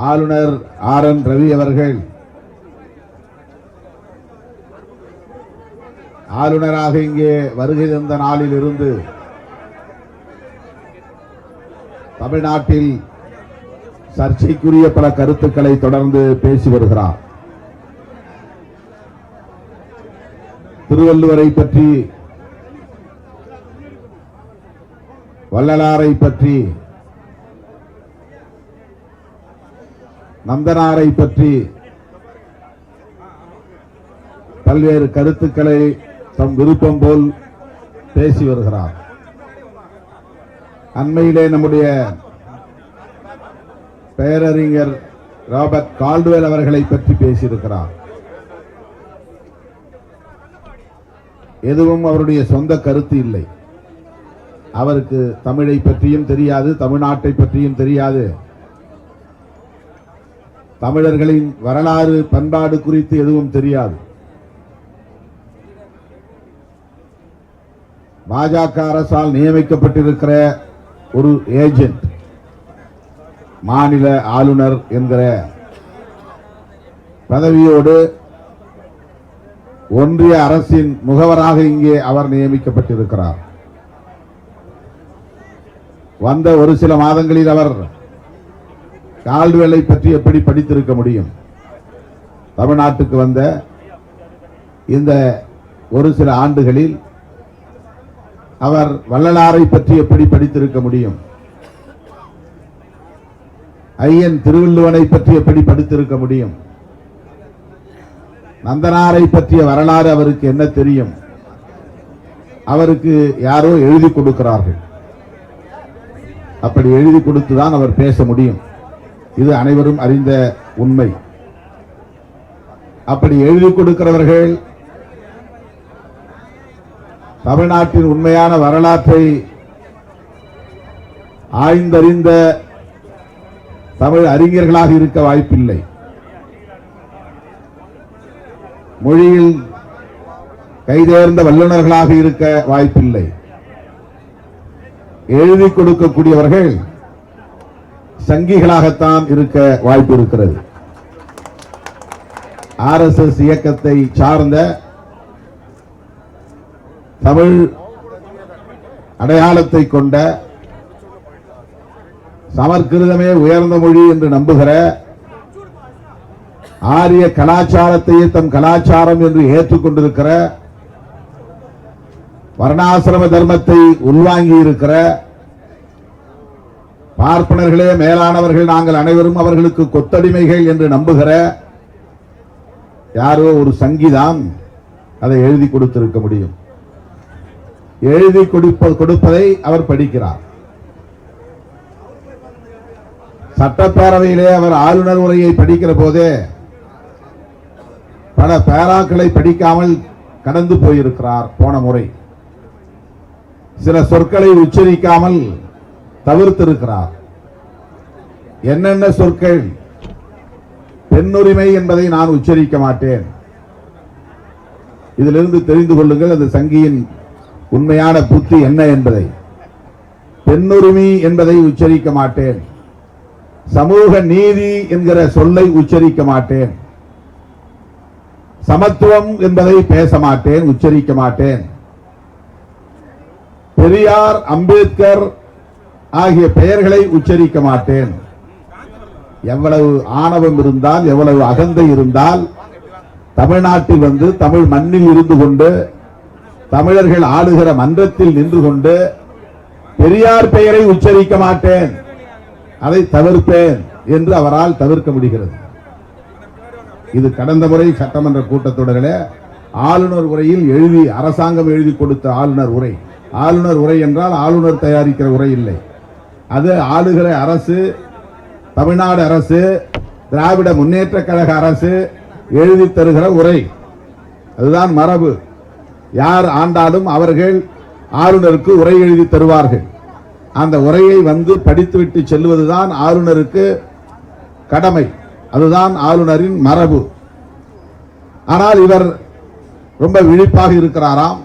ஆளுநர் RN ரவி அவர்கள் ஆளுநராக இங்கே வருகை தந்த நாளில் இருந்து தமிழ்நாட்டில் சர்ச்சைக்குரிய பல கருத்துக்களை தொடர்ந்து பேசி வருகிறார். திருவள்ளுவரை பற்றி, வள்ளலாரை பற்றி, நந்தனாரை பற்றி பல்வேறு கருத்துக்களை தம் விருப்பம் போல் பேசி வருகிறார். அண்மையிலே நம்முடைய பேரறிஞர் ராபர்ட் கால்டுவெல் அவர்களை பற்றி பேசியிருக்கிறார். எதுவும் அவருடைய சொந்த கருத்து இல்லை. அவருக்கு தமிழை பற்றியும் தெரியாது, தமிழ்நாட்டை பற்றியும் தெரியாது, தமிழர்களின் வரலாறு பண்பாடு குறித்து எதுவும் தெரியாது. பாஜக அரசால் நியமிக்கப்பட்டிருக்கிற ஒரு ஏஜென்ட், மாநில ஆளுநர் என்கிற பதவியோடு ஒன்றிய அரசின் முகவராக இங்கே அவர் நியமிக்கப்பட்டிருக்கிறார். வந்த ஒரு சில மாதங்களில் அவர் கால்டுவெலை பற்றி எப்படி படித்திருக்க முடியும்? தமிழ்நாட்டுக்கு வந்த இந்த ஒரு சில ஆண்டுகளில் அவர் வள்ளலாரை பற்றி எப்படி படித்திருக்க முடியும்? ஐயன் திருவள்ளுவனை பற்றி எப்படி படித்திருக்க முடியும்? நந்தனாரை பற்றிய வரலாறு அவருக்கு என்ன தெரியும்? அவருக்கு யாரோ எழுதி கொடுக்கிறார்கள். அப்படி எழுதி கொடுத்துதான் அவர் பேச முடியும். இது அனைவரும் அறிந்த உண்மை. அப்படி எழுதி கொடுக்கிறவர்கள் தமிழ்நாட்டின் உண்மையான வரலாற்றை ஆய்ந்தறிந்த தமிழ் அறிஞர்களாக இருக்க வாய்ப்பில்லை. மொழியில் கைதேர்ந்த வல்லுநர்களாக இருக்க வாய்ப்பில்லை. எழுதி கொடுக்கக்கூடியவர்கள் சங்கிகளாகத்தான் இருக்க வாய்ப்பு இருக்கிறது. RSS இயக்கத்தை சார்ந்த, தமிழ் அடையாளத்தை கொண்ட, சமஸ்கிருதமே உயர்ந்த மொழி என்று நம்புகிற, ஆரிய கலாச்சாரத்தையே தம் கலாச்சாரம் என்று ஏற்றுக்கொண்டிருக்கிற, வர்ணாசிரம தர்மத்தை உள்வாங்கி இருக்கிற, பார்ப்பனர்களே மேலானவர்கள், நாங்கள் அனைவரும் அவர்களுக்கு கொத்தடிமைகள் என்று நம்புகிற யாரோ ஒரு சங்கிதான் அதை எழுதி கொடுத்திருக்க முடியும். எழுதி கொடுப்பதை அவர் படிக்கிறார். சட்டப்பேரவையிலே அவர் ஆளுநர் உரையை படிக்கிற போதே பல பேராக்களை படிக்காமல் கடந்து போயிருக்கிறார். போன முறை சில சொற்களை உச்சரிக்காமல் தவிர்த்திருக்கிறார். என்னென்ன சொற்கள்? பெண்ணுரிமை என்பதை நான் உச்சரிக்க மாட்டேன். இதிலிருந்து தெரிந்து கொள்ளுங்கள் அந்த சங்கியின் உண்மையான புத்தி என்ன என்பதை. பெண்ணுரிமை என்பதை உச்சரிக்க மாட்டேன். சமூக நீதி என்கிற சொல்லை உச்சரிக்க மாட்டேன். சமத்துவம் என்பதை பேச மாட்டேன், உச்சரிக்க மாட்டேன். பெரியார், அம்பேத்கர் ஆகிய பெயர்களை உச்சரிக்க மாட்டேன். எவ்வளவு ஆணவம் இருந்தால், எவ்வளவு அகந்தை இருந்தால் தமிழ்நாட்டில் வந்து தமிழ் மண்ணில் இருந்து கொண்டு, தமிழர்கள் ஆளுகிற மன்றத்தில் நின்று கொண்டு பெரியார் பெயரை உச்சரிக்க மாட்டேன், அதை தவிர்ப்பேன் என்று அவரால் தவிர்க்க முடிகிறது. இது கடந்த முறை சட்டமன்ற கூட்டத்தொடரில் ஆளுநர் உரையில் எழுதி, அரசாங்கம் எழுதி கொடுத்த ஆளுநர் உரை. ஆளுநர் உரை என்றால் ஆளுநர் தயாரிக்கிற உரை இல்லை. அது ஆளுகிற அரசு, தமிழ்நாடு அரசு, திராவிட முன்னேற்ற கழக அரசு எழுதி தருகிற உரை. அதுதான் மரபு. யார் ஆண்டாலும் அவர்கள் ஆளுநருக்கு உரை எழுதி தருவார்கள். அந்த உரையை வந்து படித்துவிட்டு செல்வதுதான் ஆளுநருக்கு கடமை. அதுதான் ஆளுநரின் மரபு. ஆனால் இவர் ரொம்ப விழிப்பாக இருக்கிறாராம்,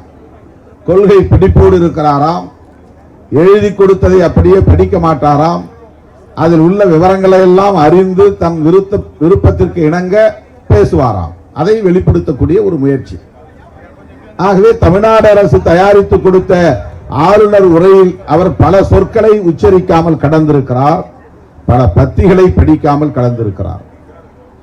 கொள்கை பிடிப்போடு இருக்கிறாராம், எழுதி கொடுத்ததை அப்படியே படிக்க மாட்டாராம். அதில் உள்ள விவரங்களை எல்லாம் அறிந்து தன் விருப்பத்திற்கு இணங்க பேசுவாராம். அதை வெளிப்படுத்தக்கூடிய ஒரு முயற்சி. ஆகவே தமிழ்நாடு அரசு தயாரித்து கொடுத்த ஆளுநர் உரையில் அவர் பல சொற்களை உச்சரிக்காமல் கடந்திருக்கிறார், பல பத்திகளை படிக்காமல் கடந்திருக்கிறார்.